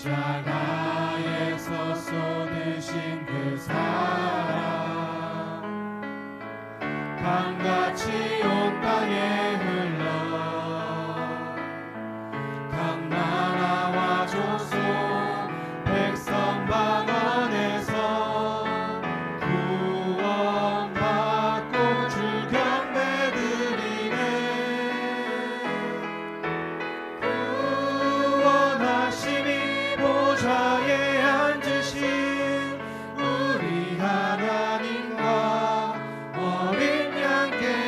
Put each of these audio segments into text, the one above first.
십자가에서 쏟으신 그 사랑 강같이 온 땅에 흘러 각 나라와 족속 백성 방언에서 구원받고 주 경배드리네. 구원하심이 보좌에 앉으신 우리 하나님과 어린 양께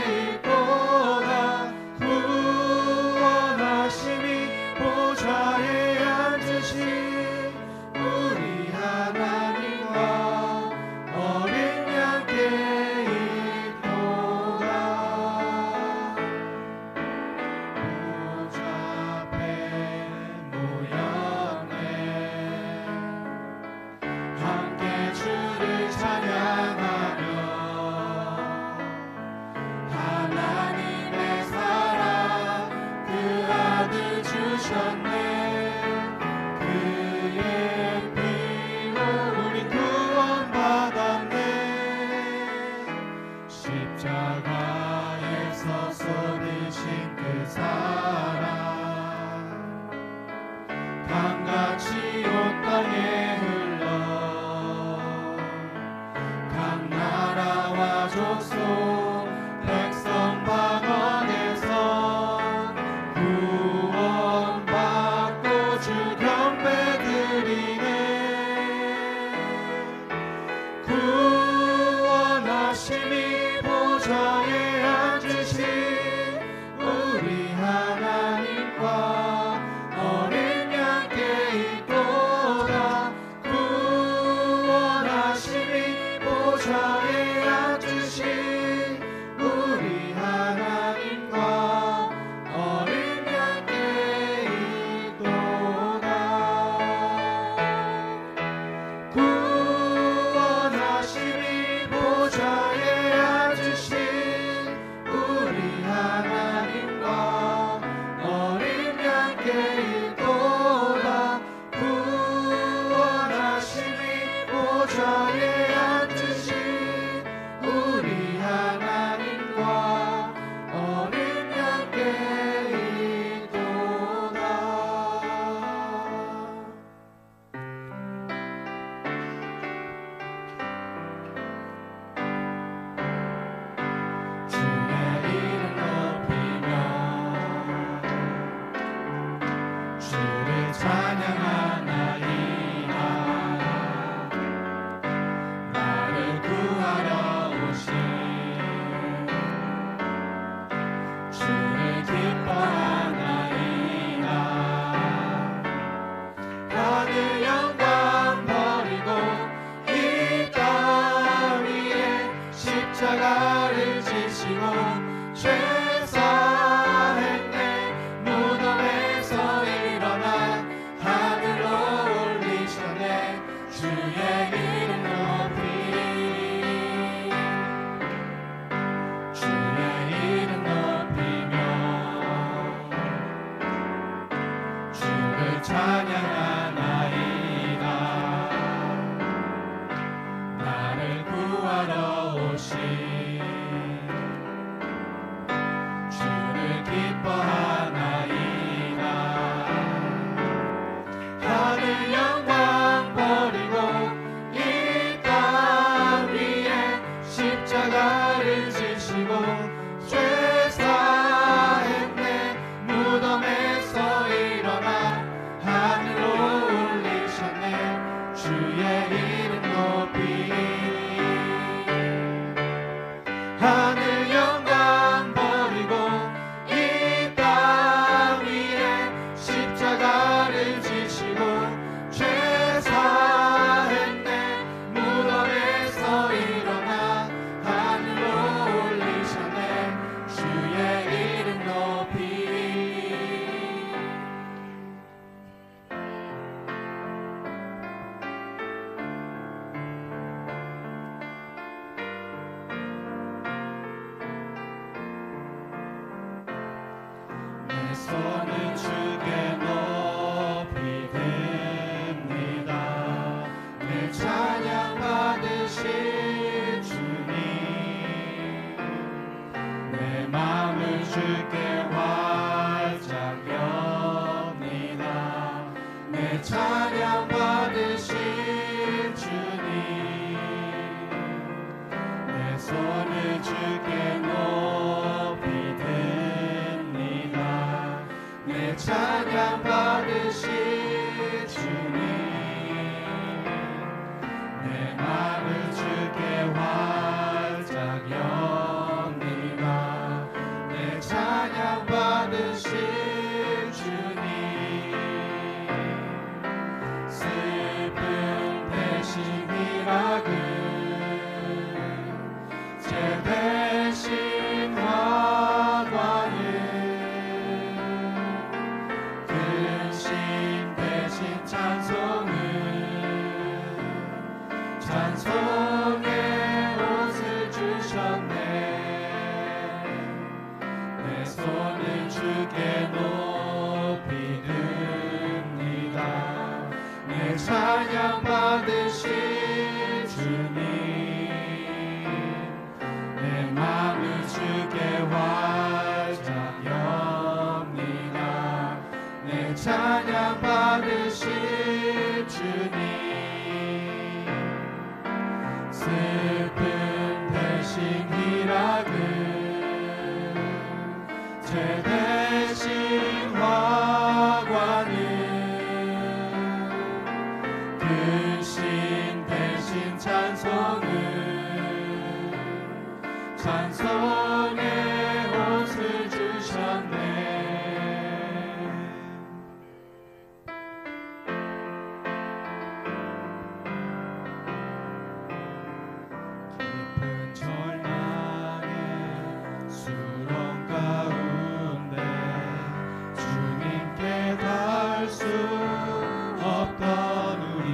대신 희락을 제 대신 화관을 근심 대신 찬송을 찬송의 옷을 주셨네 내 손을 주께 높이 듭니다 내 찬양 받으신 주님 내 마음을 주께 활짝 엽니다 내 찬양 받으신 주님 슬픔 대신 희락을 제 대신 화관을 근심 대신 찬송을 찬송의 옷을 주셨네 깊은 절망의 수렁 가운데 주님께 닿을 수 없던 우리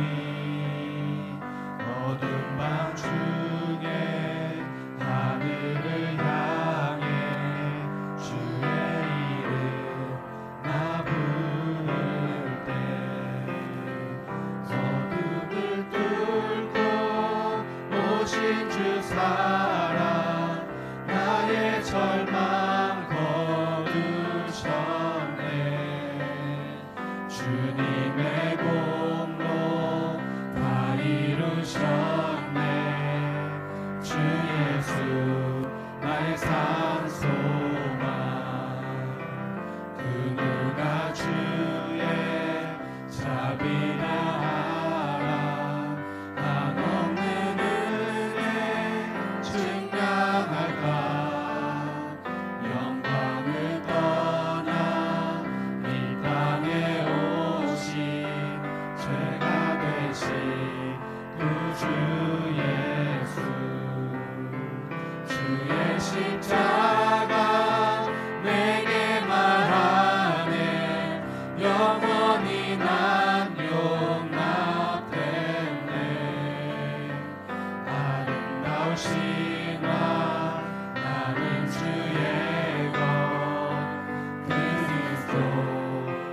어둠 밤 중에 하늘을 향해 주의 이름 나 부를 때 어둠을 뚫고 오신 주 사랑 나의 절망 거두셨네 주님의 공로 다 이루셨네 주 예수 나의 산소망 그 누가 주의 자비나 알아 한없는 은혜 증량할까 영광을 떠나 이 땅에 오신 죄가 되신 구주 예수 주의 십자가 내게 말하네 영원히 난 용납됐네 아름다우신 와 나는 주의 것 그리스도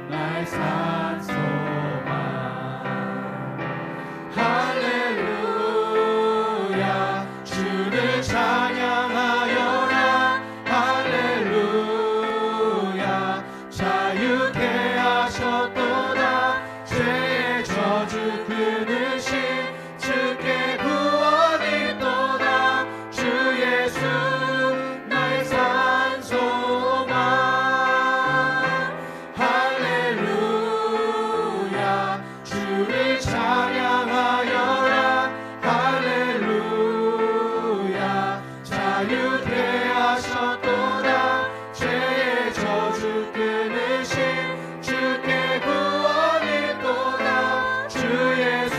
나의 산소망 할렐루야 주를 찬양하여라 할렐루야 자유케 하셨도다 죄의 저주 끊으신 주께 구원이 있도다 주 예수 나의 산소망 할렐루야 주를 찬양하여라 할렐루야 자유케 하셨도다 죄의 저주 끊으신 주께 구원이 있도다 주 예수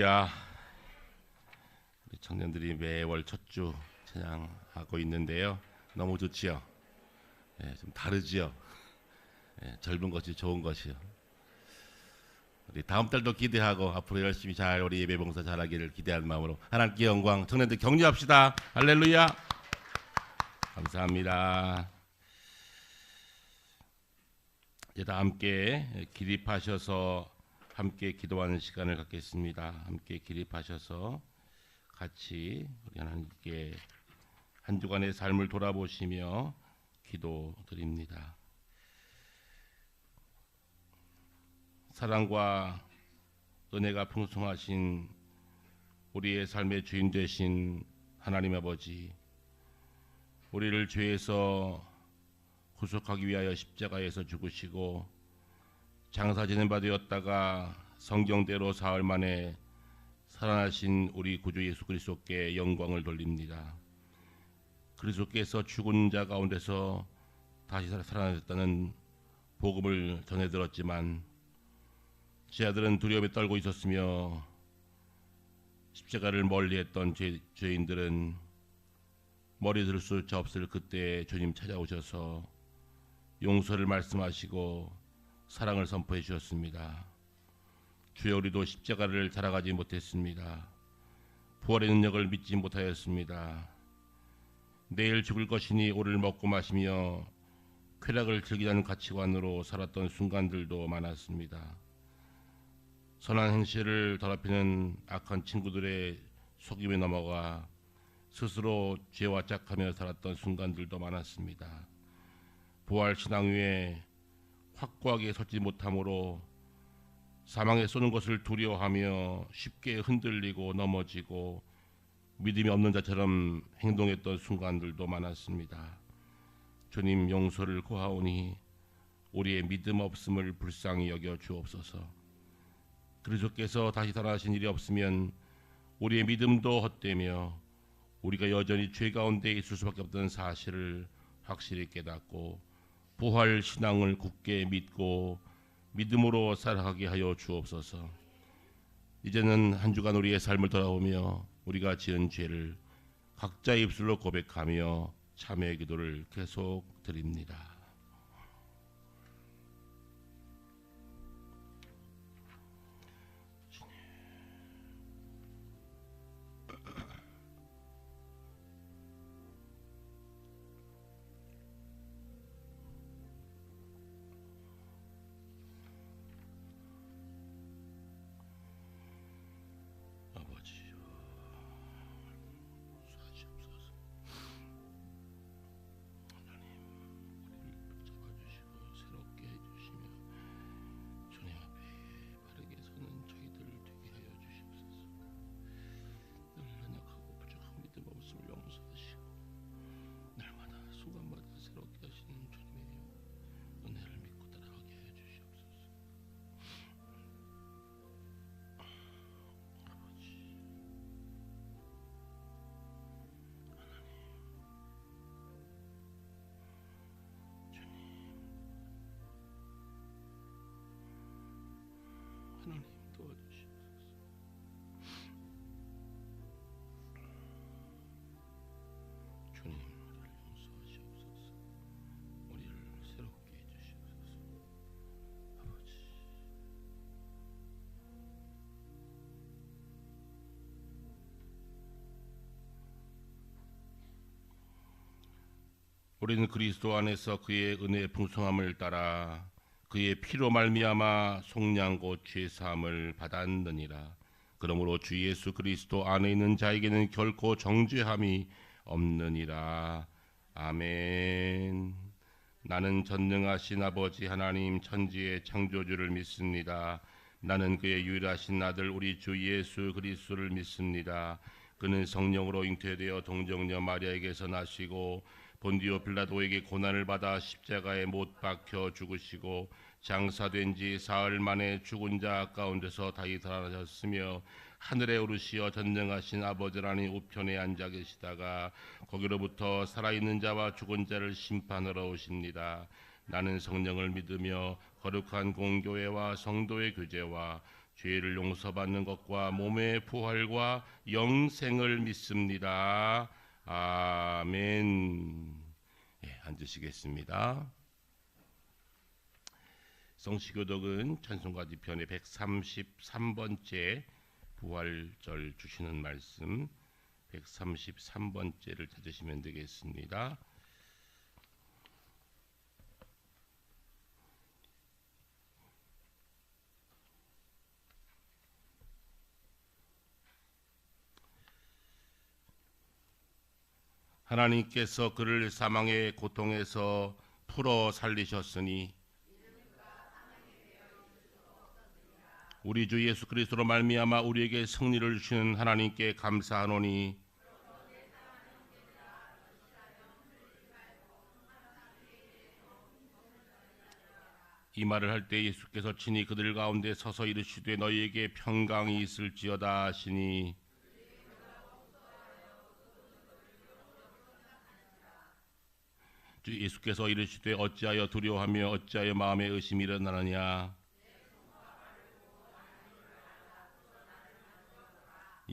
할렐루야. 우리 청년들이 매월 첫 주 찬양하고 있는데요. 너무 좋지요. 좀 다르지요. 젊은 것이 좋은 것이요. 우리 다음 달도 기대하고 앞으로 열심히 잘 우리 예배 봉사 잘하기를 기대하는 마음으로 하나님께 영광, 청년들 격려합시다. 할렐루야. 감사합니다. 이제 다 함께 기립하셔서 함께 기도하는 시간을 갖겠습니다. 함께 기립하셔서 같이 우리 하나님께 한 주간의 삶을 돌아보시며 기도드립니다. 사랑과 은혜가 풍성하신 우리의 삶의 주인 되신 하나님 아버지, 우리를 죄에서 구속하기 위하여 십자가에서 죽으시고 장사 지낸 바 되었다가 성경대로 사흘 만에 살아나신 우리 구주 예수 그리스도께 영광을 돌립니다. 그리스도께서 죽은 자 가운데서 다시 살아나셨다는 복음을 전해 들었지만 제 아들은 두려움에 떨고 있었으며 십자가를 멀리했던 죄인들은 머리 들 수 없을 그때 주님 찾아오셔서 용서를 말씀하시고 사랑을 선포해 주셨습니다. 주여, 우리도 십자가를 자라가지 못했습니다. 부활의 능력을 믿지 못하였습니다. 내일 죽을 것이니 오늘 먹고 마시며 쾌락을 즐기자는 가치관으로 살았던 순간들도 많았습니다. 선한 행실을 더럽히는 악한 친구들의 속임에 넘어가 스스로 죄와 짝하며 살았던 순간들도 많았습니다. 부활 신앙 위에 확고하게 서지 못함으로 사망에 쏘는 것을 두려워하며 쉽게 흔들리고 넘어지고 믿음이 없는 자처럼 행동했던 순간들도 많았습니다. 주님, 용서를 구하오니 우리의 믿음 없음을 불쌍히 여겨 주옵소서. 그리스도께서 다시 살아나신 일이 없으면 우리의 믿음도 헛되며 우리가 여전히 죄 가운데 있을 수밖에 없다는 사실을 확실히 깨닫고 부활 신앙을 굳게 믿고 믿음으로 살아가게 하여 주옵소서. 이제는 한 주간 우리의 삶을 돌아보며 우리가 지은 죄를 각자의 입술로 고백하며 참회의 기도를 계속 드립니다. 하나님 도와주시옵소서. 주님, 우리를 용서하시옵소서. 우리를 새롭게 해주시옵소서. 아버지, 우리는 그리스도 안에서 그의 은혜의 풍성함을 따라 그의 피로 말미암아 속량고 죄 사함을 받았느니라. 그러므로 주 예수 그리스도 안에 있는 자에게는 결코 정죄함이 없느니라. 아멘. 나는 전능하신 아버지 하나님 천지의 창조주를 믿습니다. 나는 그의 유일하신 아들 우리 주 예수 그리스도를 믿습니다. 그는 성령으로 잉태되어 동정녀 마리아에게서 나시고 본디오 빌라도에게 고난을 받아 십자가에 못 박혀 죽으시고 장사된 지 사흘 만에 죽은 자 가운데서 다시 살아나셨으며 하늘에 오르시어 전능하신 아버지 하나님 우편에 앉아 계시다가 거기로부터 살아있는 자와 죽은 자를 심판하러 오십니다. 나는 성령을 믿으며 거룩한 공교회와 성도의 교제와 죄를 용서받는 것과 몸의 부활과 영생을 믿습니다. 아멘. 예, 앉으시겠습니다. 성시교독은 찬송가 뒤편의 133번째 부활절 주시는 말씀 133번째를 찾으시면 되겠습니다. 하나님께서 그를 사망의 고통에서 풀어 살리셨으니 우리 주 예수 그리스도로 말미암아 우리에게 승리를 주시는 하나님께 감사하노니 이 말을 할 때 예수께서 친히 그들 가운데 서서 이르시되 너희에게 평강이 있을지어다 하시니 주 예수께서 이르시되 어찌하여 두려워하며 어찌하여 마음에 의심이 일어나느냐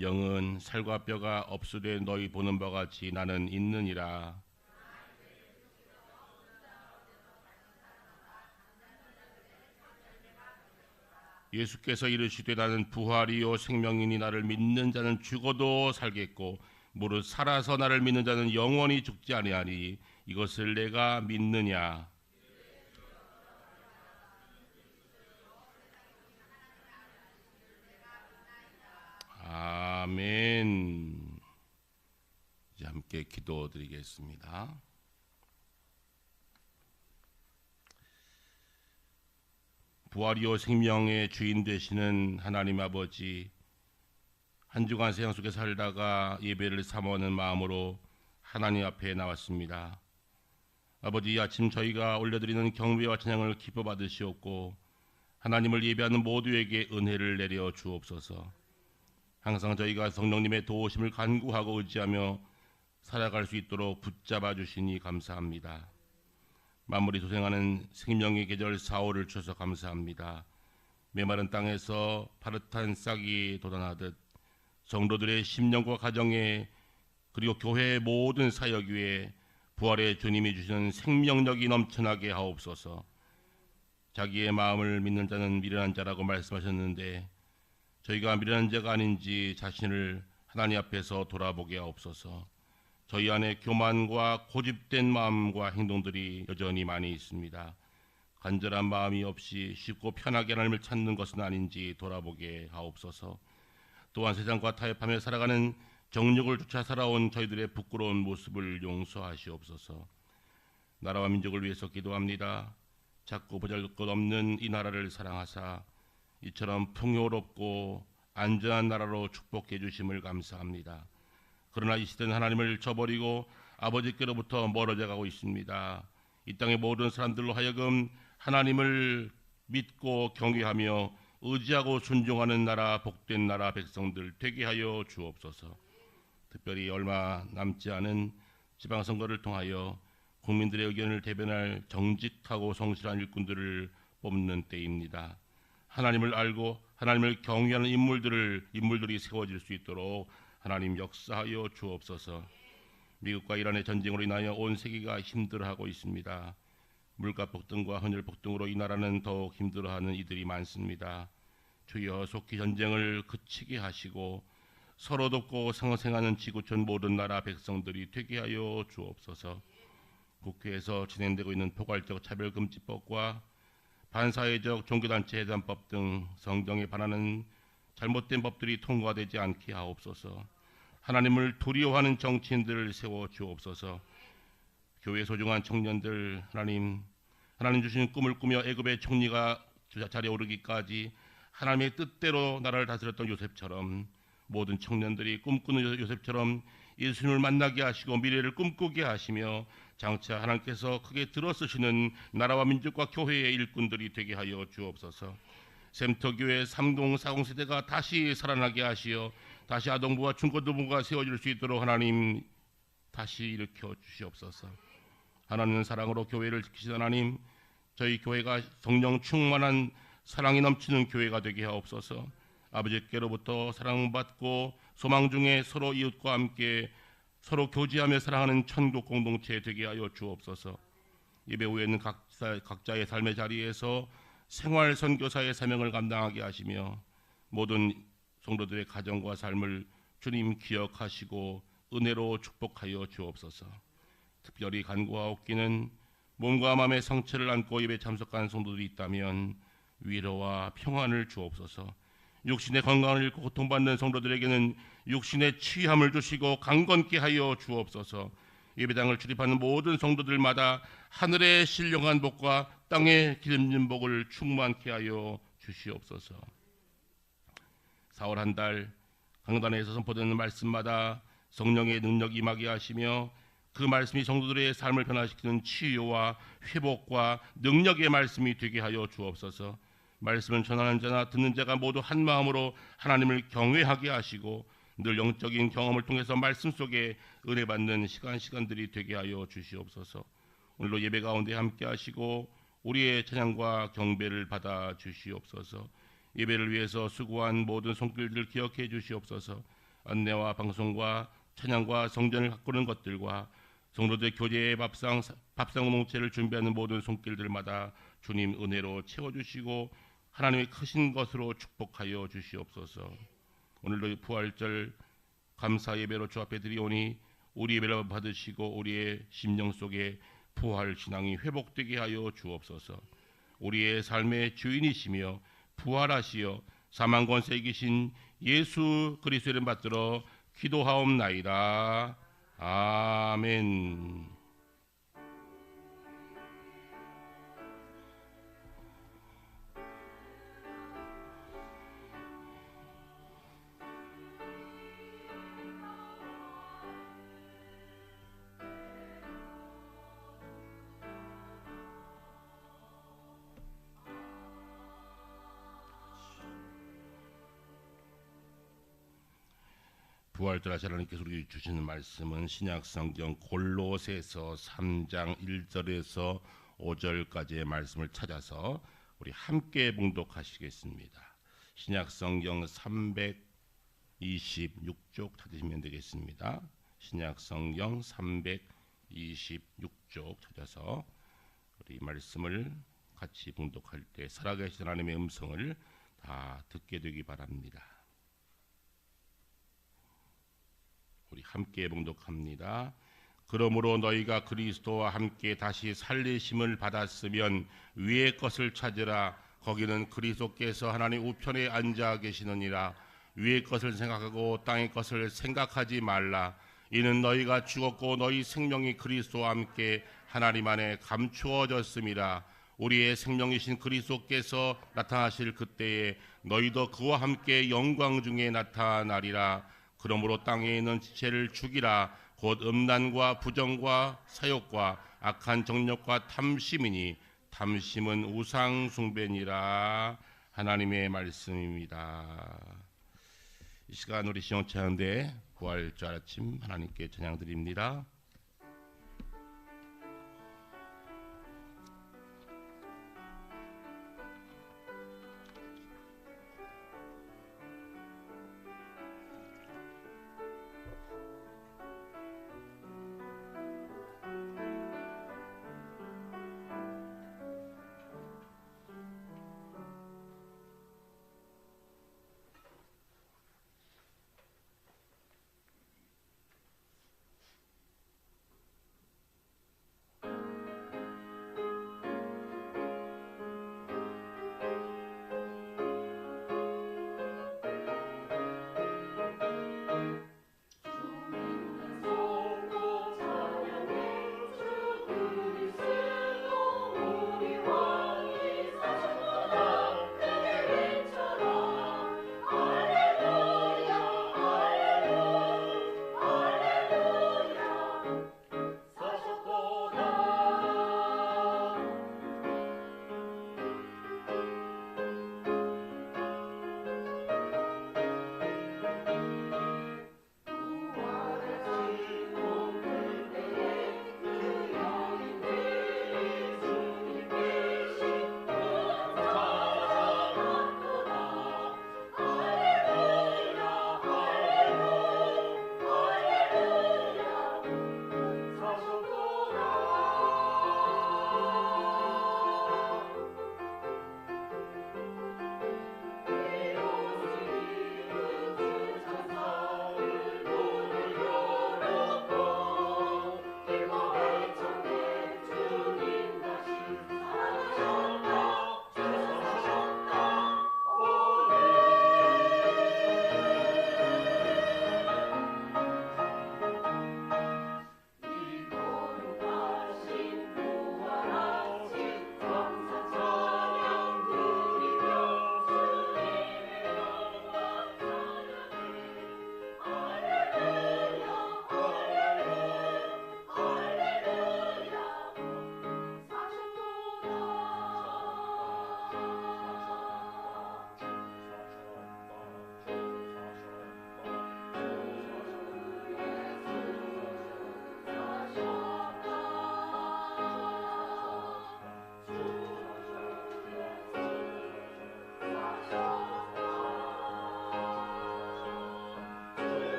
영은 살과 뼈가 없으되 너희 보는 바 같이 나는 있느니라. 예수께서 이르시되 나는 부활이요 생명이니 나를 믿는 자는 죽어도 살겠고 무릇 살아서 나를 믿는 자는 영원히 죽지 아니하니 이것을 내가 믿느냐. 아멘. 이제 함께 기도드리겠습니다. 부활이요 생명의 주인 되시는 하나님 아버지, 한 주간 세상 속에 살다가 예배를 사모하는 마음으로 하나님 앞에 나왔습니다. 아버지, 아침 저희가 올려드리는 경배와 찬양을 기뻐 받으시옵고 하나님을 예배하는 모두에게 은혜를 내려 주옵소서. 항상 저희가 성령님의 도우심을 간구하고 의지하며 살아갈 수 있도록 붙잡아 주시니 감사합니다. 만물이 도생하는 생명의 계절 4월을 주셔서 감사합니다. 메마른 땅에서 파릇한 싹이 돋아나듯 성도들의 심령과 가정에 그리고 교회의 모든 사역 위에 부활의 주님이 주시는 생명력이 넘쳐나게 하옵소서. 자기의 마음을 믿는 자는 미련한 자라고 말씀하셨는데 저희가 미련한 자가 아닌지 자신을 하나님 앞에서 돌아보게 하옵소서. 저희 안에 교만과 고집된 마음과 행동들이 여전히 많이 있습니다. 간절한 마음이 없이 쉽고 편하게 하나님을 찾는 것은 아닌지 돌아보게 하옵소서. 또한 세상과 타협하며 살아가는 정욕을 쫓아 살아온 저희들의 부끄러운 모습을 용서하시옵소서. 나라와 민족을 위해서 기도합니다. 작고 보잘것없는 이 나라를 사랑하사 이처럼 풍요롭고 안전한 나라로 축복해 주심을 감사합니다. 그러나 이 시대는 하나님을 저버리고 아버지께로부터 멀어져 가고 있습니다. 이 땅의 모든 사람들로 하여금 하나님을 믿고 경외하며 의지하고 순종하는 나라, 복된 나라 백성들 되게 하여 주옵소서. 특별히 얼마 남지 않은 지방선거를 통하여 국민들의 의견을 대변할 정직하고 성실한 일꾼들을 뽑는 때입니다. 하나님을 알고 하나님을 경외하는 인물들이 세워질 수 있도록 하나님 역사하여 주옵소서. 미국과 이란의 전쟁으로 인하여 온 세계가 힘들어하고 있습니다. 물가 폭등과 헌혈 폭등으로 이 나라는 더욱 힘들어하는 이들이 많습니다. 주여 속히 전쟁을 그치게 하시고 서로 돕고 상생하는 지구촌 모든 나라 백성들이 되게 하여 주옵소서. 국회에서 진행되고 있는 포괄적 차별금지법과 반사회적 종교단체 해산법 등 성경에 반하는 잘못된 법들이 통과되지 않게 하옵소서. 하나님을 두려워하는 정치인들을 세워 주옵소서. 교회 소중한 청년들 하나님 주신 꿈을 꾸며 애굽의 총리가 자리에 오르기까지 하나님의 뜻대로 나라를 다스렸던 요셉처럼 모든 청년들이 꿈꾸는 요셉처럼 예수님을 만나게 하시고 미래를 꿈꾸게 하시며 장차 하나님께서 크게 들어쓰시는 나라와 민족과 교회의 일꾼들이 되게 하여 주옵소서. 샘터교회 30, 40 세대가 다시 살아나게 하시어 다시 아동부와 중고등부가 세워질 수 있도록 하나님 다시 일으켜 주시옵소서. 하나님은 사랑으로 교회를 지키시는 하나님, 저희 교회가 성령 충만한 사랑이 넘치는 교회가 되게 하옵소서. 아버지께로부터 사랑받고 소망 중에 서로 이웃과 함께 서로 교제하며 사랑하는 천국 공동체 되게 하여 주옵소서. 예배 후에는 각자의 삶의 자리에서 생활 선교사의 사명을 감당하게 하시며 모든 성도들의 가정과 삶을 주님 기억하시고 은혜로 축복하여 주옵소서. 특별히 간구하옵기는 몸과 마음의 상처를 안고 예배 참석한 성도들이 있다면 위로와 평안을 주옵소서. 육신의 건강을 잃고 고통받는 성도들에게는 육신의 취함을 주시고 강건케 하여 주옵소서. 예배당을 출입하는 모든 성도들마다 하늘의 신령한 복과 땅의 기름진 복을 충만케 하여 주시옵소서. 4월 한 달 강단에서 선포되는 말씀마다 성령의 능력이 임하게 하시며 그 말씀이 성도들의 삶을 변화시키는 치유와 회복과 능력의 말씀이 되게 하여 주옵소서. 말씀을 전하는 자나 듣는 자가 모두 한 마음으로 하나님을 경외하게 하시고 늘 영적인 경험을 통해서 말씀 속에 은혜 받는 시간들이 되게 하여 주시옵소서. 오늘도 예배 가운데 함께 하시고 우리의 찬양과 경배를 받아 주시옵소서. 예배를 위해서 수고한 모든 손길들 기억해 주시옵소서. 안내와 방송과 찬양과 성전을 가꾸는 것들과 성도들 교제의 밥상 공동체를 준비하는 모든 손길들마다 주님 은혜로 채워주시고 하나님의 크신 것으로 축복하여 주시옵소서. 오늘도 부활절 감사 예배로 주 앞에 드리오니 우리 예배를 받으시고 우리의 심령 속에 부활 신앙이 회복되게 하여 주옵소서. 우리의 삶의 주인이시며 부활하시어 사망 권세에 계신 예수 그리스도를 받들어 기도하옵나이다. 아멘. 부활절하시 하나님께서 우리 주시는 말씀은 신약성경 골로새서 3장 1절에서 5절까지의 말씀을 찾아서 우리 함께 봉독하시겠습니다. 신약성경 326쪽 찾으시면 되겠습니다. 신약성경 326쪽 찾아서 우리 말씀을 같이 봉독할 때 살아계신 하나님의 음성을 다 듣게 되기 바랍니다. 우리 함께 봉독합니다. 그러므로 너희가 그리스도와 함께 다시 살리심을 받았으면 위의 것을 찾으라. 거기는 그리스도께서 하나님 우편에 앉아 계시느니라. 위의 것을 생각하고 땅의 것을 생각하지 말라. 이는 너희가 죽었고 너희 생명이 그리스도와 함께 하나님 안에 감추어졌음이라. 우리의 생명이신 그리스도께서 나타나실 그때에 너희도 그와 함께 영광 중에 나타나리라. 그러므로 땅에 있는 지체를 죽이라. 곧 음란과 부정과 사욕과 악한 정욕과 탐심이니 탐심은 우상 숭배니라. 하나님의 말씀입니다. 이 시간 우리 시온체한대 부활절 아침 하나님께 찬양드립니다.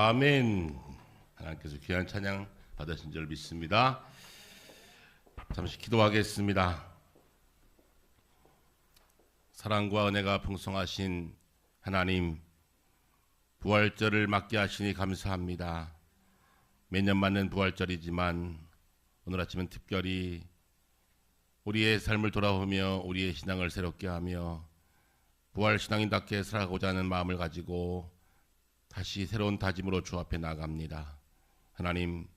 아멘. 하나님께서 귀한 찬양 받으신 줄 믿습니다. 잠시 기도하겠습니다. 사랑과 은혜가 풍성하신 하나님, 부활절을 맞게 하시니 감사합니다. 매년 맞는 부활절이지만 오늘 아침은 특별히 우리의 삶을 돌아보며 우리의 신앙을 새롭게 하며 부활 신앙인답게 살아가고자 하는 마음을 가지고 다시 새로운 다짐으로 주 앞에 나갑니다. 하나님,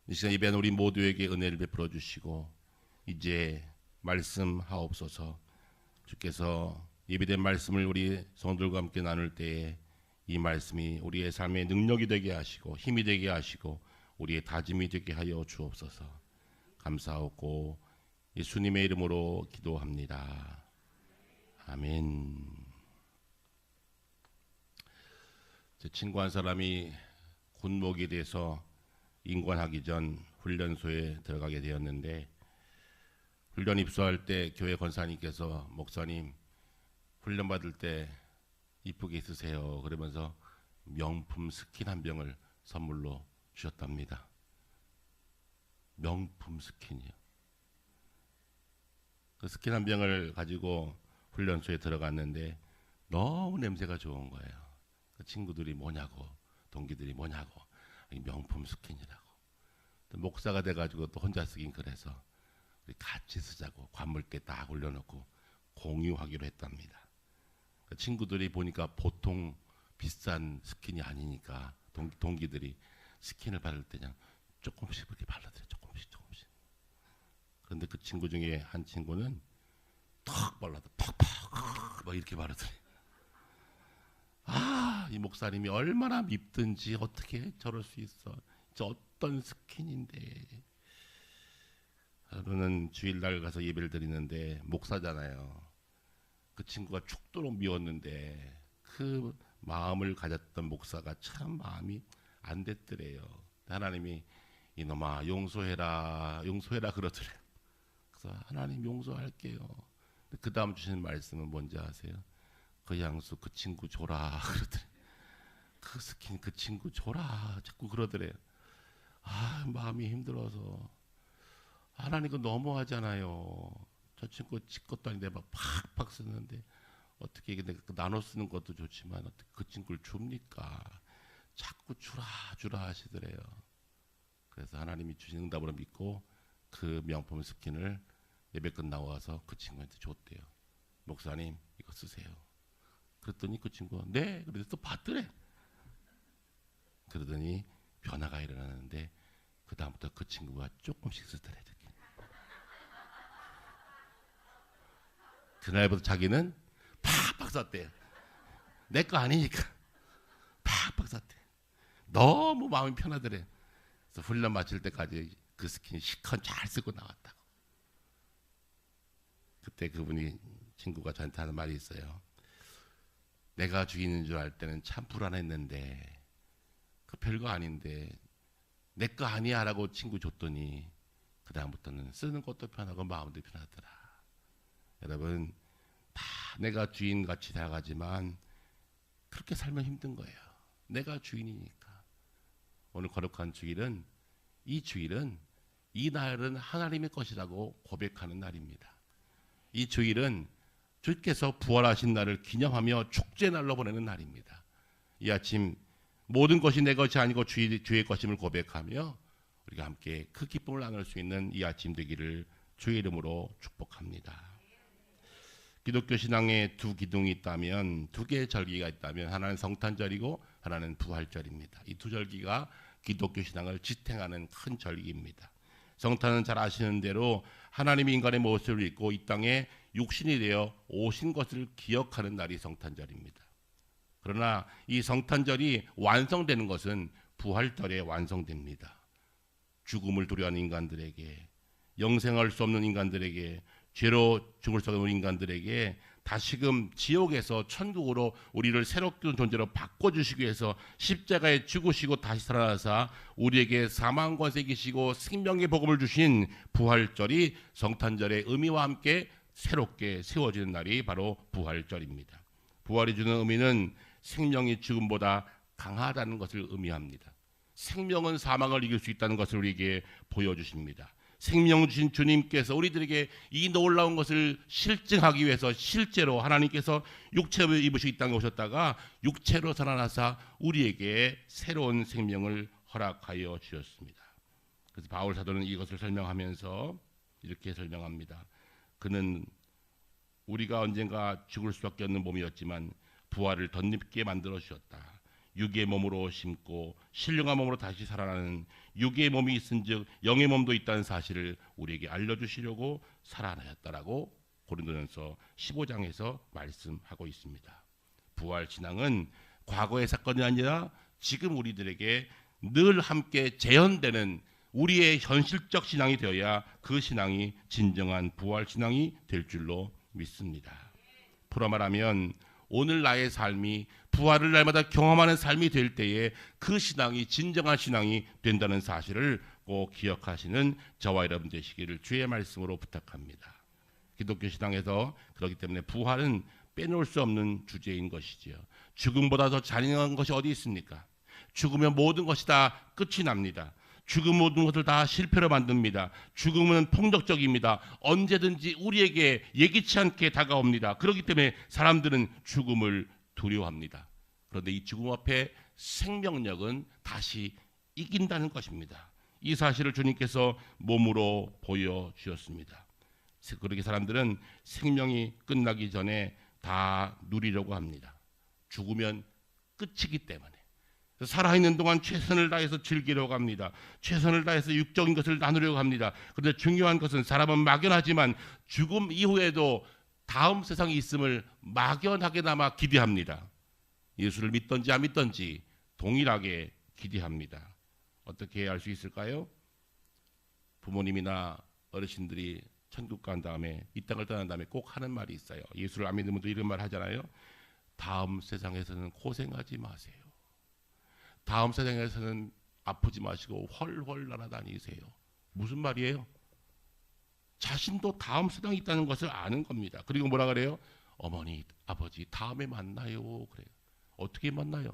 이 시간 예배한 우리 모두에게 은혜를 베풀어 주시고 이제 말씀하옵소서. 주께서 예배된 말씀을 우리 성도들과 함께 나눌 때에 이 말씀이 우리의 삶의 능력이 되게 하시고 힘이 되게 하시고 우리의 다짐이 되게 하여 주옵소서. 감사하고 예수님의 이름으로 기도합니다. 아멘. 제 친구 한 사람이 군목이 돼서 임관하기 전 훈련소에 들어가게 되었는데, 훈련 입소할 때 교회 권사님께서 목사님 훈련 받을 때 이쁘게 있으세요 그러면서 명품 스킨 한 병을 선물로 주셨답니다. 명품 스킨이요. 그 스킨 한 병을 가지고 훈련소에 들어갔는데 너무 냄새가 좋은 거예요. 그 친구들이 뭐냐고, 동기들이 뭐냐고, 명품 스킨이라고. 또 목사가 돼가지고 또 혼자 쓰긴 그래서 우리 같이 쓰자고 관물대 딱 올려놓고 공유하기로 했답니다. 그 친구들이 보니까 보통 비싼 스킨이 아니니까 동기들이 스킨을 바를 때 그냥 조금씩 이렇게 발라드려, 조금씩. 그런데 그 친구 중에 한 친구는 턱 발라도 팍팍 막 이렇게 바르더래. 아, 이 목사님이 얼마나 밉든지 어떻게 저럴 수 있어. 저 어떤 스킨인데. 저는 주일날 가서 예배를 드리는데 목사잖아요. 그 친구가 죽도록 미웠는데 그 마음을 가졌던 목사가 참 마음이 안 됐더래요. 하나님이 이놈아 용서해라 그러더래요. 그래서 하나님 용서할게요. 그 다음 주시는 말씀은 뭔지 아세요? 그 양수 그 친구 줘라 그러더래. 그 스킨 그 친구 줘라 자꾸 그러더래요. 아, 마음이 힘들어서. 하나님 그거 너무하잖아요. 저 친구 지 것도 아닌데 막 팍팍 쓰는데 어떻게 이게 나눠 쓰는 것도 좋지만 어떻게 그 친구를 줍니까? 자꾸 주라 하시더래요. 그래서 하나님이 주신 응답으로 믿고 그 명품 스킨을 예배 끝나고 와서 그 친구한테 줬대요. 목사님 이거 쓰세요. 그랬더니 그 친구가 네 그래서 또 받더래. 그러더니 변화가 일어나는데 그 다음부터 그 친구가 조금씩 쓰더래. 그날부터 자기는 팍팍 썼대요. 내 거 아니니까 팍팍 썼대. 너무 마음이 편하더래. 그래서 훈련 마칠 때까지 그 스킨 시컨 잘 쓰고 나왔다고. 그때 그분이 친구가 저한테 하는 말이 있어요. 내가 주인인 줄 알 때는 참 불안했는데 그 별거 아닌데 내 거 아니야 라고 친구 줬더니 그 다음부터는 쓰는 것도 편하고 마음도 편하더라. 여러분 다 내가 주인같이 살아가지만 그렇게 살면 힘든 거예요. 내가 주인이니까. 오늘 거룩한 주일은 이 날은 하나님의 것이라고 고백하는 날입니다. 이 주일은 주께서 부활하신 날을 기념하며 축제날로 보내는 날입니다. 이 아침 모든 것이 내 것이 아니고 주의 것임을 고백하며 우리가 함께 그 기쁨을 나눌 수 있는 이 아침 되기를 주의 이름으로 축복합니다. 기독교 신앙에 두 기둥이 있다면, 두 개의 절기가 있다면 하나는 성탄절이고 하나는 부활절입니다. 이 두 절기가 기독교 신앙을 지탱하는 큰 절기입니다. 성탄은 잘 아시는 대로 하나님이 인간의 모습을 입고 이 땅에 육신이 되어 오신 것을 기억하는 날이 성탄절입니다. 그러나 이 성탄절이 완성되는 것은 부활절에 완성됩니다. 죽음을 두려워하는 인간들에게, 영생할 수 없는 인간들에게, 죄로 죽을 수 없는 인간들에게 다시금 지옥에서 천국으로 우리를 새롭게 존재로 바꿔주시기 위해서 십자가에 죽으시고 다시 살아나사 우리에게 사망 권세 이기시고 생명의 복음을 주신 부활절이 성탄절의 의미와 함께 새롭게 세워지는 날이 바로 부활절입니다. 부활이 주는 의미는 생명이 죽음보다 강하다는 것을 의미합니다. 생명은 사망을 이길 수 있다는 것을 우리에게 보여주십니다. 생명 주신 주님께서 우리들에게 이 놀라운 것을 실증하기 위해서 실제로 하나님께서 육체를 입으시고 이 땅에 오셨다가 육체로 살아나사 우리에게 새로운 생명을 허락하여 주셨습니다. 그래서 바울 사도는 이것을 설명하면서 이렇게 설명합니다. 그는 우리가 언젠가 죽을 수밖에 없는 몸이었지만 부활을 덧입게 만들어 주셨다. 육의 몸으로 심고 신령한 몸으로 다시 살아나는 육의 몸이 있은즉 영의 몸도 있다는 사실을 우리에게 알려주시려고 살아나셨다라고 고린도전서 15장에서 말씀하고 있습니다. 부활 신앙은 과거의 사건이 아니라 지금 우리들에게 늘 함께 재현되는 우리의 현실적 신앙이 되어야 그 신앙이 진정한 부활 신앙이 될 줄로 믿습니다. 풀어 말하면 오늘 나의 삶이 부활을 날마다 경험하는 삶이 될 때에 그 신앙이 진정한 신앙이 된다는 사실을 꼭 기억하시는 저와 여러분 되시기를 주의 말씀으로 부탁합니다. 기독교 신앙에서 그렇기 때문에 부활은 빼놓을 수 없는 주제인 것이지요. 죽음보다 더 잔인한 것이 어디 있습니까? 죽으면 모든 것이 다 끝이 납니다. 죽음 모든 것을 다 실패로 만듭니다. 죽음은 폭력적입니다. 언제든지 우리에게 예기치 않게 다가옵니다. 그렇기 때문에 사람들은 죽음을 두려워합니다. 그런데 이 죽음 앞에 생명력은 다시 이긴다는 것입니다. 이 사실을 주님께서 몸으로 보여주셨습니다. 그렇게 사람들은 생명이 끝나기 전에 다 누리려고 합니다. 죽으면 끝이기 때문에. 살아있는 동안 최선을 다해서 즐기려고 합니다. 최선을 다해서 육적인 것을 나누려고 합니다. 그런데 중요한 것은 사람은 막연하지만 죽음 이후에도 다음 세상이 있음을 막연하게나마 기대합니다. 예수를 믿든지 안 믿든지 동일하게 기대합니다. 어떻게 알 수 있을까요? 부모님이나 어르신들이 천국 간 다음에 이 땅을 떠난 다음에 꼭 하는 말이 있어요. 예수를 안 믿는 분도 이런 말 하잖아요. 다음 세상에서는 고생하지 마세요. 다음 세상에서는 아프지 마시고 훨훨 날아다니세요. 무슨 말이에요? 자신도 다음 세상이 있다는 것을 아는 겁니다. 그리고 뭐라 그래요? 어머니, 아버지 다음에 만나요. 그래요. 어떻게 만나요?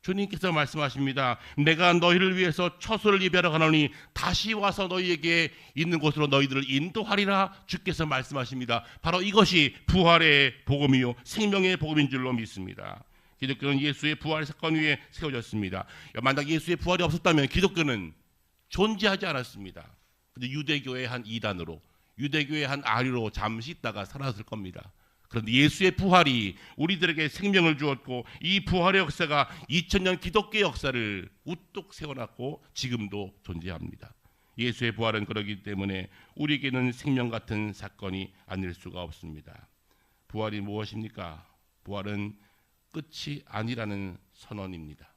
주님께서 말씀하십니다. 내가 너희를 위해서 처소를 예비하러 가노니 다시 와서 너희에게 있는 곳으로 너희들을 인도하리라 주께서 말씀하십니다. 바로 이것이 부활의 복음이요 생명의 복음인 줄로 믿습니다. 기독교는 예수의 부활 사건 위에 세워졌습니다. 만약 예수의 부활이 없었다면 기독교는 존재하지 않았습니다. 근데 유대교의 한 이단으로, 유대교의 한 아류로 잠시 있다가 사라졌을 겁니다. 그런데 예수의 부활이 우리들에게 생명을 주었고 이 부활의 역사가 2000년 기독교의 역사를 우뚝 세워놨고 지금도 존재합니다. 예수의 부활은 그렇기 때문에 우리에게는 생명 같은 사건이 아닐 수가 없습니다. 부활이 무엇입니까? 부활은 끝이 아니라는 선언입니다.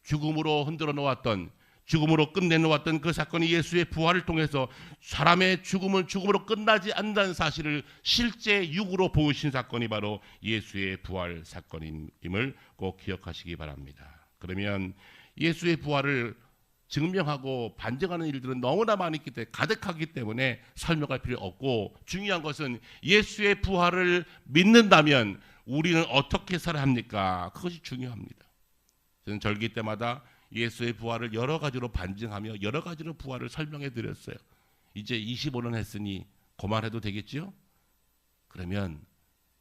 죽음으로 흔들어 놓았던, 죽음으로 끝내놓았던 그 사건이 예수의 부활을 통해서 사람의 죽음은 죽음으로 끝나지 않는다는 사실을 실제 육으로 보여주신 사건이 바로 예수의 부활 사건임을 꼭 기억하시기 바랍니다. 그러면 예수의 부활을 증명하고 반증하는 일들은 너무나 많이 있기 때문에 가득하기 때문에 설명할 필요 없고, 중요한 것은 예수의 부활을 믿는다면 우리는 어떻게 살아야 합니까? 그것이 중요합니다. 저는 절기 때마다 예수의 부활을 여러 가지로 반증하며 여러 가지로 부활을 설명해 드렸어요. 이제 25년 했으니 그만해도 되겠죠? 그러면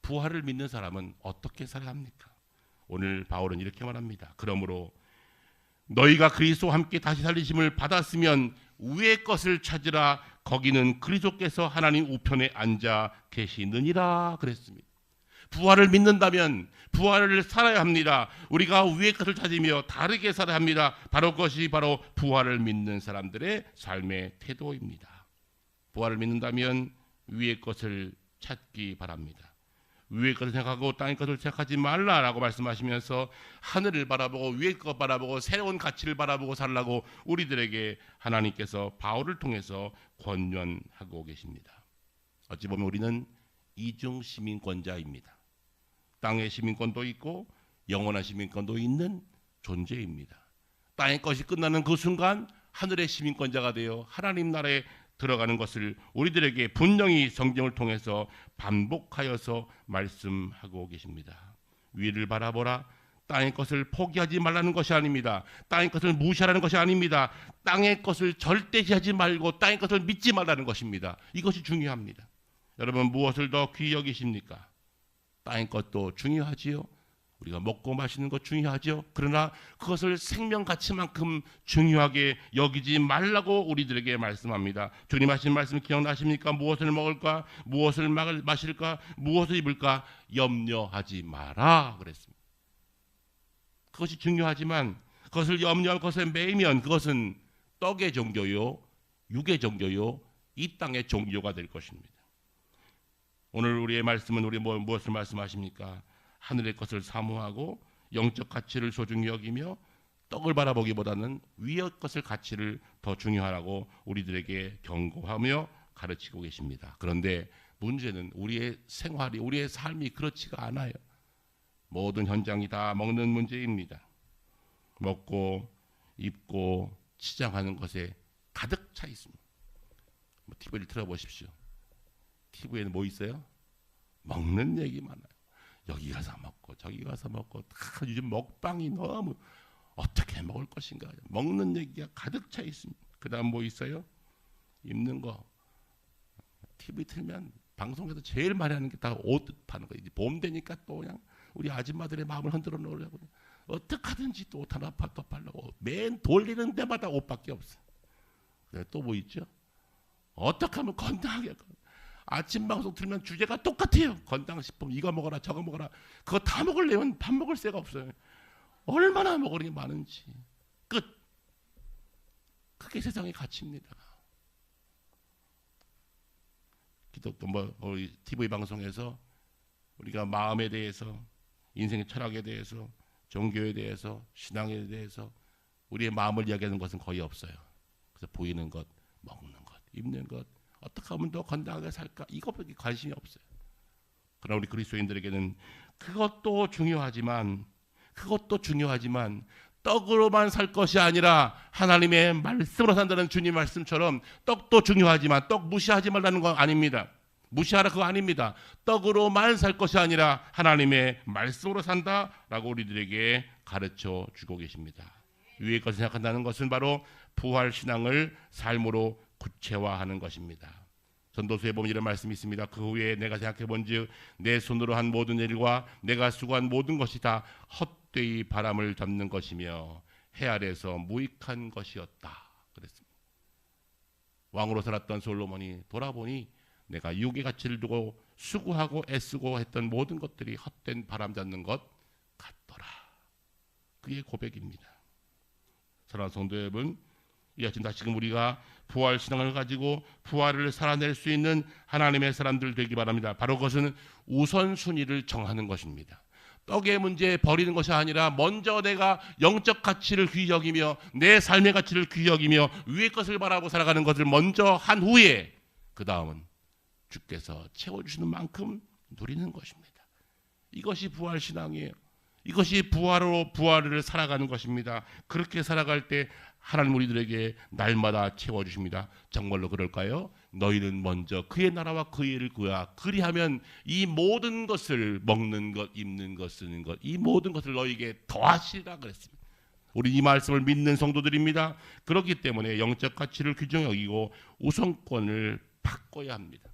부활을 믿는 사람은 어떻게 살아야 합니까? 오늘 바울은 이렇게 말합니다. 그러므로 너희가 그리스도와 함께 다시 살리심을 받았으면 위의 것을 찾으라. 거기는 그리스도께서 하나님 우편에 앉아 계시느니라 그랬습니다. 부활을 믿는다면 부활을 살아야 합니다. 우리가 위의 것을 찾으며 다르게 살아야 합니다. 바로 그것이 바로 부활을 믿는 사람들의 삶의 태도입니다. 부활을 믿는다면 위의 것을 찾기 바랍니다. 위의 것을 생각하고 땅의 것을 생각하지 말라라고 말씀하시면서 하늘을 바라보고 위의 것 바라보고 새로운 가치를 바라보고 살라고 우리들에게 하나님께서 바울을 통해서 권면하고 계십니다. 어찌 보면 우리는 이중 시민권자입니다. 땅의 시민권도 있고 영원한 시민권도 있는 존재입니다. 땅의 것이 끝나는 그 순간 하늘의 시민권자가 되어 하나님 나라에 들어가는 것을 우리들에게 분명히 성경을 통해서 반복하여서 말씀하고 계십니다. 위를 바라보라. 땅의 것을 포기하지 말라는 것이 아닙니다. 땅의 것을 무시하라는 것이 아닙니다. 땅의 것을 절대시하지 말고 땅의 것을 믿지 말라는 것입니다. 이것이 중요합니다. 여러분, 무엇을 더 귀히 여기십니까? 땅의 것도 중요하지요. 우리가 먹고 마시는 것 중요하죠. 그러나 그것을 생명가치만큼 중요하게 여기지 말라고 우리들에게 말씀합니다. 주님 하신 말씀 기억나십니까? 무엇을 먹을까? 무엇을 마실까? 무엇을 입을까? 염려하지 마라 그랬습니다. 그것이 중요하지만 그것을 염려하고 그것에 매이면 그것은 떡의 종교요, 육의 종교요, 이 땅의 종교가 될 것입니다. 오늘 우리의 말씀은 우리 무엇을 말씀하십니까? 하늘의 것을 사모하고 영적 가치를 소중히 여기며 떡을 바라보기보다는 위의 것을 가치를 더 중요하라고 우리들에게 경고하며 가르치고 계십니다. 그런데 문제는 우리의 생활이, 우리의 삶이 그렇지가 않아요. 모든 현장이 다 먹는 문제입니다. 먹고 입고 치장하는 것에 가득 차 있습니다. TV를 틀어보십시오. TV에는 뭐 있어요? 먹는 얘기 많아요. 여기 가서 먹고 저기 가서 먹고 다 요즘 먹방이 너무 어떻게 먹을 것인가 먹는 얘기가 가득 차 있습니다. 그 다음 뭐 있어요? 입는 거. TV 틀면 방송에서 제일 많이 하는 게 다 옷 파는 거예요. 봄 되니까 또 그냥 우리 아줌마들의 마음을 흔들어 놓으려고 어떻게 하든지 또 옷 하나 더 팔려고 맨 돌리는 데마다 옷밖에 없어요. 또 뭐 있죠? 어떻게 하면 건강하게, 아침 방송 틀면 주제가 똑같아요. 건강식품 이거 먹어라 저거 먹어라. 그거 다 먹으려면 밥 먹을 새가 없어요. 얼마나 먹을 게 많은지. 끝. 그게 세상의 가치입니다. 기독교 우리 TV 방송에서 우리가 마음에 대해서, 인생의 철학에 대해서, 종교에 대해서, 신앙에 대해서 우리의 마음을 이야기하는 것은 거의 없어요. 그래서 보이는 것, 먹는 것, 입는 것, 어떻게 하면 더 건강하게 살까, 이것밖에 관심이 없어요. 그러나 우리 그리스도인들에게는 그것도 중요하지만 떡으로만 살 것이 아니라 하나님의 말씀으로 산다는 주님 말씀처럼 떡도 중요하지만 떡 무시하지 말라는 건 아닙니다. 무시하라 그거 아닙니다. 떡으로만 살 것이 아니라 하나님의 말씀으로 산다라고 우리들에게 가르쳐 주고 계십니다. 위의 것을 생각한다는 것은 바로 부활 신앙을 삶으로 구체화하는 것입니다. 전도서에 보면 이런 말씀이 있습니다. 그 후에 내가 생각해 본즉 내 손으로 한 모든 일과 내가 수고한 모든 것이 다 헛되이 바람을 잡는 것이며 해 아래서 무익한 것이었다 그랬습니다. 왕으로 살았던 솔로몬이 돌아보니 내가 육의 가치를 두고 수고하고 애쓰고 했던 모든 것들이 헛된 바람 잡는 것 같더라. 그게 고백입니다. 사랑하는 성도 여러분, 이 아침 다시금 우리가 부활 신앙을 가지고 부활을 살아낼 수 있는 하나님의 사람들 되기 바랍니다. 바로 그것은 우선순위를 정하는 것입니다. 떡의 문제 버리는 것이 아니라 먼저 내가 영적 가치를 귀히 여기며 내 삶의 가치를 귀히 여기며 위의 것을 바라보고 살아가는 것을 먼저 한 후에 그 다음은 주께서 채워주시는 만큼 누리는 것입니다. 이것이 부활 신앙이에요. 이것이 부활을 살아가는 것입니다. 그렇게 살아갈 때 하나님 우리들에게 날마다 채워주십니다. 정말로 그럴까요? 너희는 먼저 그의 나라와 그의 일을 구하라. 그리하면 이 모든 것을 먹는 것, 입는 것, 쓰는 것, 이 모든 것을 너희에게 더하시리라 그랬습니다. 우리 이 말씀을 믿는 성도들입니다. 그렇기 때문에 영적 가치를 규정 여기고 우선권을 바꿔야 합니다.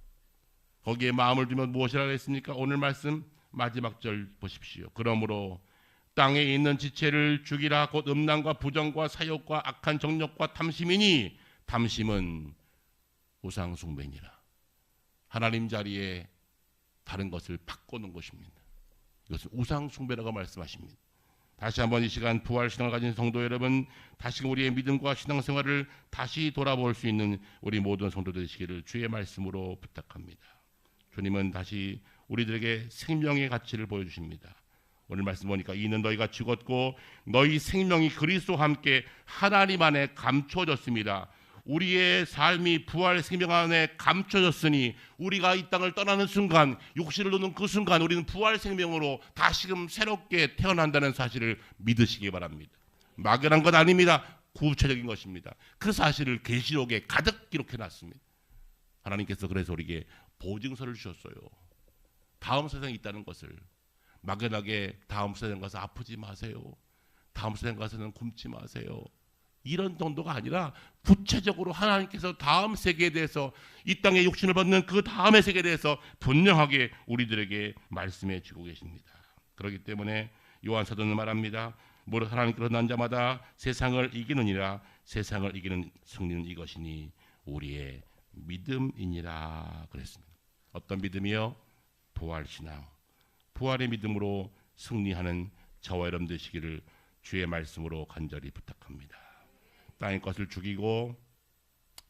거기에 마음을 두면 무엇이라고 했습니까? 오늘 말씀 마지막 절 보십시오. 그러므로 땅에 있는 지체를 죽이라. 곧 음란과 부정과 사욕과 악한 정욕과 탐심이니 탐심은 우상 숭배니라. 하나님 자리에 다른 것을 바꾸는 것입니다. 이것은 우상 숭배라고 말씀하십니다. 다시 한번 이 시간 부활 신앙을 가진 성도 여러분, 다시 우리의 믿음과 신앙생활을 다시 돌아볼 수 있는 우리 모든 성도들 되시기를 주의 말씀으로 부탁합니다. 주님은 다시 우리들에게 생명의 가치를 보여주십니다. 오늘 말씀 보니까 이는 너희가 죽었고 너희 생명이 그리스도와 함께 하나님 안에 감춰졌습니다. 우리의 삶이 부활 생명 안에 감춰졌으니 우리가 이 땅을 떠나는 순간, 육신을 놓는 그 순간 우리는 부활 생명으로 다시금 새롭게 태어난다는 사실을 믿으시기 바랍니다. 막연한 것 아닙니다. 구체적인 것입니다. 그 사실을 계시록에 가득 기록해놨습니다. 하나님께서 그래서 우리에게 보증서를 주셨어요. 다음 세상에 있다는 것을, 막연하게 다음 세상 가서 아프지 마세요. 다음 세상 가서는 굶지 마세요. 이런 정도가 아니라 구체적으로 하나님께서 다음 세계에 대해서 이 땅에 육신을 받는 그 다음의 세계에 대해서 분명하게 우리들에게 말씀해 주고 계십니다. 그렇기 때문에 요한 사도는 말합니다. 무릇 하나님께로 난 자마다 세상을 이기느니라. 세상을 이기는 승리는 이것이니 우리의 믿음이니라 그랬습니다. 어떤 믿음이요? 부활신앙. 부활의 믿음으로 승리하는 저와 여러분 되시기를 주의 말씀으로 간절히 부탁합니다. 땅의 것을 죽이고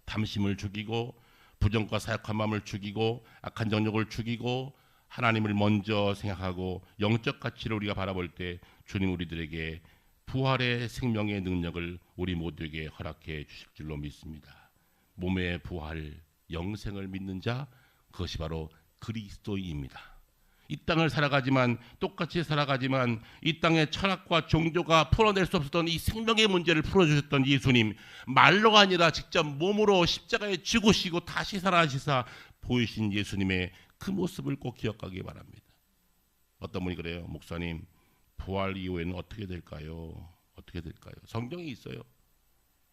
탐심을 죽이고 부정과 사역한 마음을 죽이고 악한 정욕을 죽이고 하나님을 먼저 생각하고 영적 가치를 우리가 바라볼 때 주님 우리들에게 부활의 생명의 능력을 우리 모두에게 허락해 주실 줄로 믿습니다. 몸의 부활, 영생을 믿는 자, 그것이 바로 그리스도입니다. 이 땅을 살아가지만 똑같이 살아가지만 이 땅의 철학과 종교가 풀어낼 수 없었던 이 생명의 문제를 풀어주셨던 예수님, 말로가 아니라 직접 몸으로 십자가에 죽으시고 다시 살아나시사 보이신 예수님의 그 모습을 꼭 기억하기 바랍니다. 어떤 분이 그래요. 목사님, 부활 이후에는 어떻게 될까요? 어떻게 될까요? 성경이 있어요.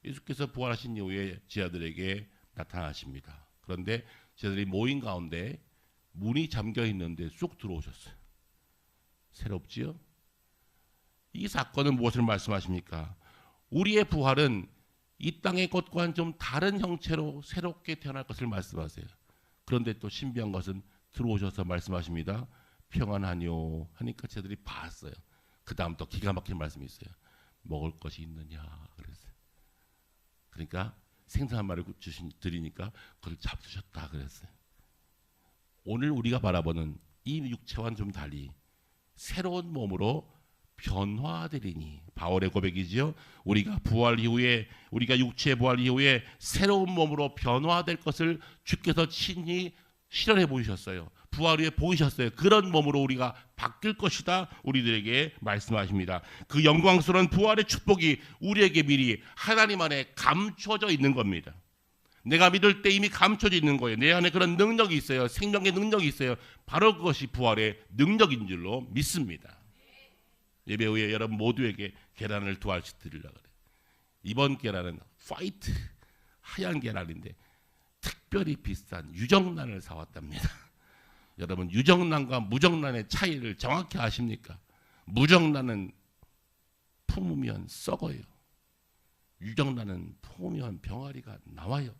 예수께서 부활하신 이후에 제자들에게 나타나십니다. 그런데 제자들이 모인 가운데 문이 잠겨 있는데 쑥 들어오셨어요. 새롭지요? 이 사건은 무엇을 말씀하십니까? 우리의 부활은 이 땅의 것과는 좀 다른 형체로 새롭게 태어날 것을 말씀하세요. 그런데 또 신비한 것은 들어오셔서 말씀하십니다. 평안하뇨 하니까 제자들이 봤어요. 그 다음 또 기가 막힌 말씀이 있어요. 먹을 것이 있느냐 그랬어요. 그러니까 생선한 마리를 드리니까 그걸 잡수셨다 그랬어요. 오늘 우리가 바라보는 이 육체와는 좀 달리 새로운 몸으로 변화되리니, 바울의 고백이지요. 우리가 부활 이후에, 우리가 육체의 부활 이후에 새로운 몸으로 변화될 것을 주께서 친히 실현해 보이셨어요. 부활 후에 보이셨어요. 그런 몸으로 우리가 바뀔 것이다 우리들에게 말씀하십니다. 그 영광스러운 부활의 축복이 우리에게 미리 하나님 안에 감춰져 있는 겁니다. 내가 믿을 때 이미 감춰져 있는 거예요. 내 안에 그런 능력이 있어요. 생명의 능력이 있어요. 바로 그것이 부활의 능력인 줄로 믿습니다. 예배 후에 여러분 모두에게 계란을 두 알씩 드리려고 그래요. 이번 계란은 화이트, 하얀 계란인데 특별히 비싼 유정란을 사왔답니다. 여러분 유정란과 무정란의 차이를 정확히 아십니까? 무정란은 품으면 썩어요. 유정란은 품으면 병아리가 나와요.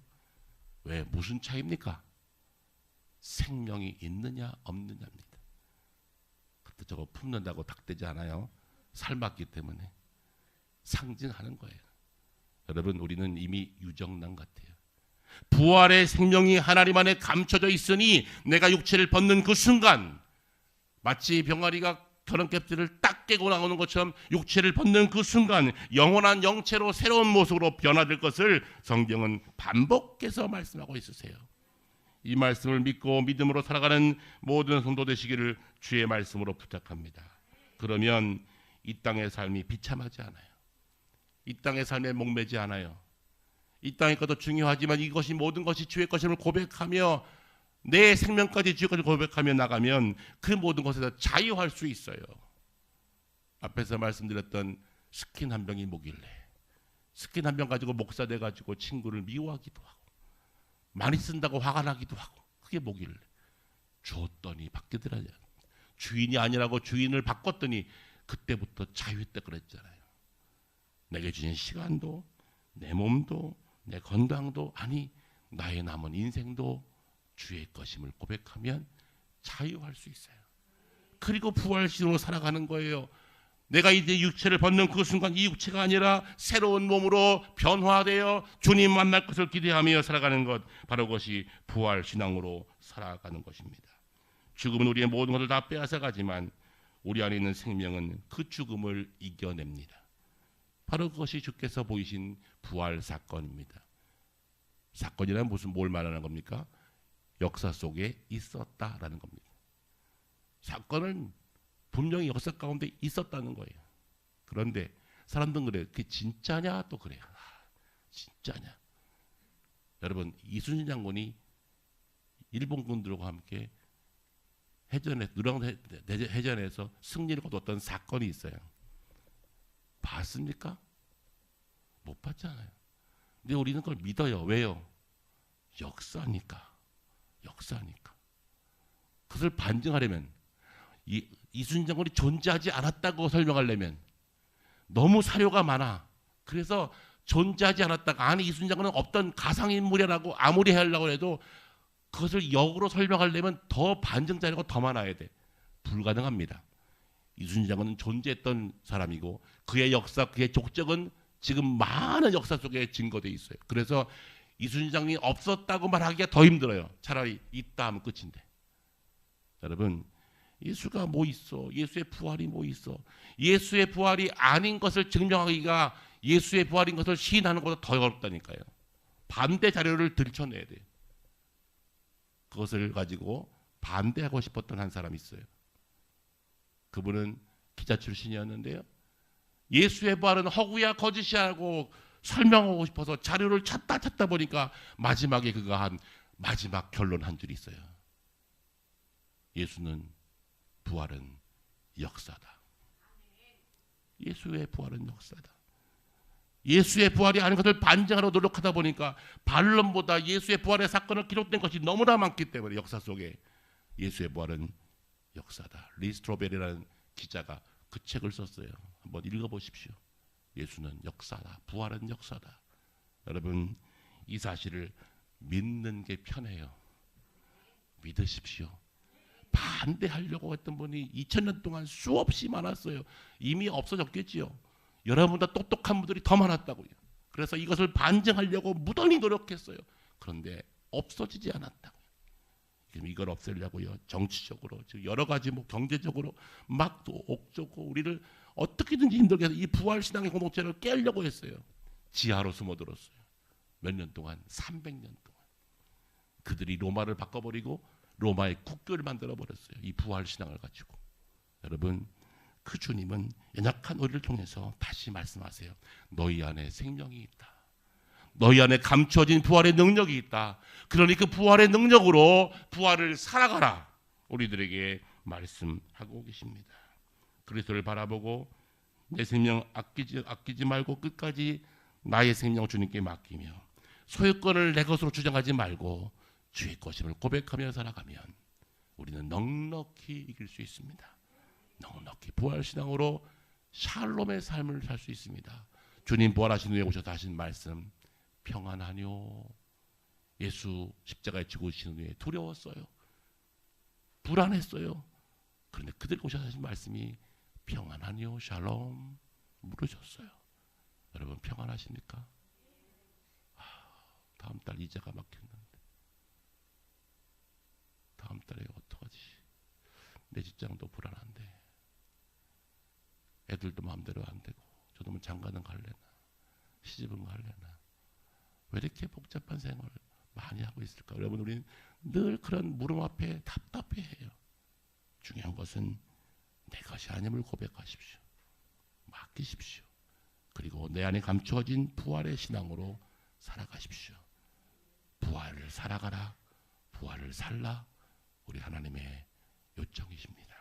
왜? 무슨 차이입니까? 생명이 있느냐 없느냐입니다. 그때 저거 품는다고 닭되지 않아요. 삶았기 때문에 상징하는 거예요. 여러분 우리는 이미 유정란 같아요. 부활의 생명이 하나님 안에 감춰져 있으니 내가 육체를 벗는 그 순간 마치 병아리가 결혼캡질을 딱 깨고 나오는 것처럼 육체를 벗는 그 순간 영원한 영체로 새로운 모습으로 변화될 것을 성경은 반복해서 말씀하고 있으세요. 이 말씀을 믿고 믿음으로 살아가는 모든 성도 되시기를 주의 말씀으로 부탁합니다. 그러면 이 땅의 삶이 비참하지 않아요. 이 땅의 삶에 목매지 않아요. 이 땅의 것도 중요하지만 이것이 모든 것이 주의 것임을 고백하며 내 생명까지 주의 것을 고백하며 나가면 그 모든 것에서 자유할 수 있어요. 앞에서 말씀드렸던 스킨 한 병이 뭐길래 스킨 한 병 가지고 목사 돼가지고 친구를 미워하기도 하고 많이 쓴다고 화가 나기도 하고 그게 뭐길래 줬더니 바뀌더라고요. 주인이 아니라고 주인을 바꿨더니 그때부터 자유했다 그랬잖아요. 내게 주신 시간도 내 몸도 내 건강도 아니 나의 남은 인생도 주의 것임을 고백하면 자유할 수 있어요. 그리고 부활신으로 살아가는 거예요. 내가 이제 육체를 벗는 그 순간 이 육체가 아니라 새로운 몸으로 변화되어 주님 만날 것을 기대하며 살아가는 것, 바로 그것이 부활신앙으로 살아가는 것입니다. 죽음은 우리의 모든 것을 다 빼앗아가지만 우리 안에 있는 생명은 그 죽음을 이겨냅니다. 바로 그것이 주께서 보이신 부활 사건입니다. 사건이란 뭘 말하는 겁니까? 역사 속에 있었다라는 겁니다. 사건은 분명히 역사 가운데 있었다는 거예요. 그런데 사람들은 그래요. 그게 진짜냐? 또 그래요. 진짜냐? 여러분 이순신 장군이 일본군들과 함께 해전에서 승리를 거뒀던 사건이 있어요. 봤습니까? 못 봤잖아요. 근데 우리는 그걸 믿어요. 왜요? 역사니까. 그것을 반증하려면, 이순신 장군이 존재하지 않았다고 설명하려면 너무 사료가 많아. 그래서 존재하지 않았다가 아니 이순신 장군은 없던 가상인물이라고 아무리 하려고 해도 그것을 역으로 설명하려면 더 반증 자료가 더 많아야 돼. 불가능합니다. 이순신 장군은 존재했던 사람이고 그의 역사, 그의 족적은 지금 많은 역사 속에 증거되어 있어요. 그래서 이순신 장군이 없었다고 말하기가 더 힘들어요. 차라리 있다 하면 끝인데. 여러분, 예수가 뭐 있어? 예수의 부활이 뭐 있어? 예수의 부활이 아닌 것을 증명하기가 예수의 부활인 것을 시인하는 것보다 더 어렵다니까요. 반대 자료를 들춰내야 돼요. 그것을 가지고 반대하고 싶었던 한 사람이 있어요. 그분은 기자 출신이었는데요. 예수의 부활은 허구야 거짓이라고 설명하고 싶어서 자료를 찾다 보니까 마지막에 그가 한 마지막 결론 한 줄이 있어요. 예수는 부활은 역사다. 예수의 부활은 역사다. 예수의 부활이 아닌 것을 반증하려 노력하다 보니까 반론보다 예수의 부활의 사건을 기록된 것이 너무나 많기 때문에 역사 속에 예수의 부활은 역사다. 리 스트로벨이라는 기자가 그 책을 썼어요. 한번 읽어보십시오. 예수는 역사다. 부활은 역사다. 여러분, 이 사실을 믿는 게 편해요. 믿으십시오. 반대하려고 했던 분이 2000년 동안 수없이 많았어요. 이미 없어졌겠지요. 여러분보다 똑똑한 분들이 더 많았다고요. 그래서 이것을 반증하려고 무던히 노력했어요. 그런데 없어지지 않았다고요. 이걸 없애려고요. 정치적으로, 여러 가지 경제적으로 막 또 옥죄고 우리를 어떻게든지 힘들게 해서 이 부활신앙의 공동체를 깨려고 했어요. 지하로 숨어들었어요. 몇 년 동안, 300년 동안. 그들이 로마를 바꿔버리고 로마의 국교를 만들어버렸어요. 이 부활신앙을 가지고. 여러분, 그 주님은 연약한 우리를 통해서 다시 말씀하세요. 너희 안에 생명이 있다. 너희 안에 감춰진 부활의 능력이 있다. 그러니 그 부활의 능력으로 부활을 살아가라. 우리들에게 말씀하고 계십니다. 그리스도를 바라보고 내 생명 아끼지 말고 끝까지 나의 생명 주님께 맡기며 소유권을 내 것으로 주장하지 말고 주의 것임을 고백하며 살아가면 우리는 넉넉히 이길 수 있습니다. 넉넉히 부활신앙으로 샬롬의 삶을 살 수 있습니다. 주님 부활하신 후에 오셔서 하신 말씀, 평안하뇨. 예수 십자가에 죽으신 후에 두려웠어요. 불안했어요. 그런데 그들 오셔서 하신 말씀이 평안하뇨, 샬롬 물으셨어요. 여러분 평안하십니까? 다음 달 이자가 막혔는데 다음 달에 어떡하지? 내 직장도 불안한데 애들도 마음대로 안 되고 저도 뭐 장가는 갈래나 시집은 갈래나 왜 이렇게 복잡한 생활을 많이 하고 있을까? 여러분 우리는 늘 그런 물음 앞에 답답해해요. 중요한 것은 내 것이 아님을 고백하십시오. 맡기십시오. 그리고 내 안에 감추어진 부활의 신앙으로 살아가십시오. 부활을 살아가라. 부활을 살라. 우리 하나님의 요청이십니다.